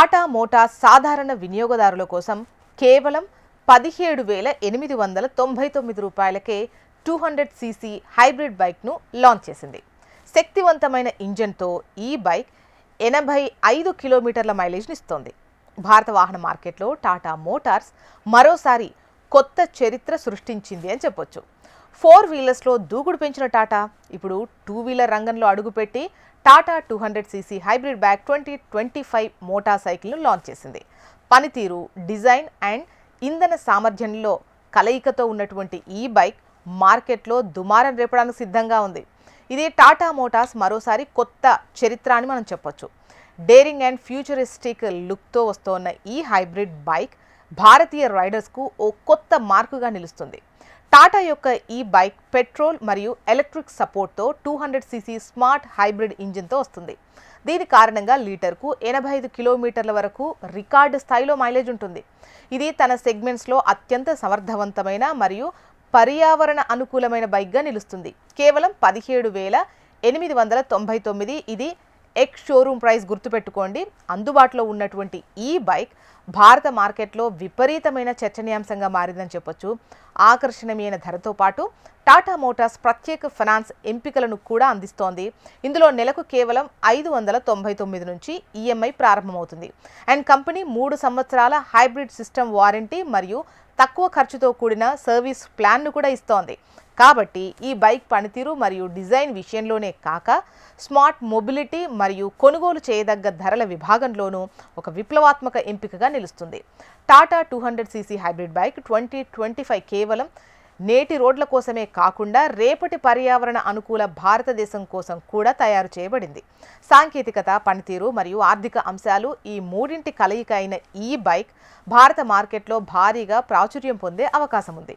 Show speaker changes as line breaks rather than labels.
Tata Motors సాధారణ వినియోగదారుల కోసం కేవలం 17,899 రూపాయలకే 200 సీసీ హైబ్రిడ్ బైక్ను లాంచ్ చేసింది. శక్తివంతమైన ఇంజన్తో ఈ బైక్ 85 కిలోమీటర్ల మైలేజ్ని ఇస్తోంది. భారత వాహన మార్కెట్లో టాటా మోటార్స్ మరోసారి కొత్త చరిత్ర సృష్టించింది అని చెప్పొచ్చు. 4 వీలర్స్లో దూకుడు పెంచిన టాటా ఇప్పుడు 2 వీలర్ రంగంలో అడుగుపెట్టి Tata 200 CC hybrid bike 2025 motor సైకిల్ను లాంచ్ చేసింది. పనితీరు, డిజైన్ అండ్ ఇంధన సామర్థ్యంలో కలయికతో ఉన్నటువంటి ఈ బైక్ మార్కెట్లో దుమారం రేపడానికి సిద్ధంగా ఉంది. ఇది టాటా మోటార్స్ మరోసారి కొత్త చరిత్ర అని మనం చెప్పొచ్చు. డేరింగ్ అండ్ ఫ్యూచరిస్టిక్ లుక్తో వస్తోన్న ఈ హైబ్రిడ్ బైక్ భారతీయ రైడర్స్కు ఓ కొత్త మార్కుగా నిలుస్తుంది. టాటా యొక్క ఈ బైక్ పెట్రోల్ మరియు ఎలక్ట్రిక్ సపోర్ట్తో 200 సీసీ స్మార్ట్ హైబ్రిడ్ ఇంజిన్తో వస్తుంది. దీని కారణంగా లీటర్కు 85 కిలోమీటర్ల వరకు రికార్డు స్థాయిలో మైలేజ్ ఉంటుంది. ఇది తన సెగ్మెంట్స్లో అత్యంత సమర్థవంతమైన మరియు పర్యావరణ అనుకూలమైన బైక్గా నిలుస్తుంది. కేవలం 17,899 ఇది ఎక్స్ షోరూమ్ ప్రైస్ గుర్తుపెట్టుకోండి. అందుబాటులో ఉన్నటువంటి ఈ బైక్ భారత మార్కెట్లో విపరీతమైన చర్చనీయాంశంగా మారిందని చెప్పొచ్చు. ఆకర్షణీయమైన ధరతో పాటు టాటా మోటార్స్ ప్రత్యేక ఫైనాన్స్ ఎంపికలను కూడా అందిస్తోంది. ఇందులో నెలకు కేవలం 599 నుంచి ఈఎంఐ ప్రారంభమవుతుంది. అండ్ కంపెనీ 3 సంవత్సరాల హైబ్రిడ్ సిస్టమ్ వారంటీ మరియు తక్కువ ఖర్చుతో కూడిన సర్వీస్ ప్లాన్ను కూడా ఇస్తోంది. కాబట్టి ఈ బైక్ పనితీరు మరియు డిజైన్ విషయంలోనే కాక స్మార్ట్ మొబిలిటీ మరియు కొనుగోలు చేయదగ్గ ధరల విభాగంలోనూ ఒక విప్లవాత్మక ఎంపికగా నిలుస్తుంది. టాటా 200 సీసీ హైబ్రిడ్ బైక్ 2025 కేవలం నేటి రోడ్ల కోసమే కాకుండా రేపటి పర్యావరణ అనుకూల భారతదేశం కోసం కూడా తయారు చేయబడింది. సాంకేతికత, పనితీరు మరియు ఆర్థిక అంశాలు ఈ మూడింటి కలయిక అయిన ఈ బైక్ భారత మార్కెట్లో భారీగా ప్రాచుర్యం పొందే అవకాశం ఉంది.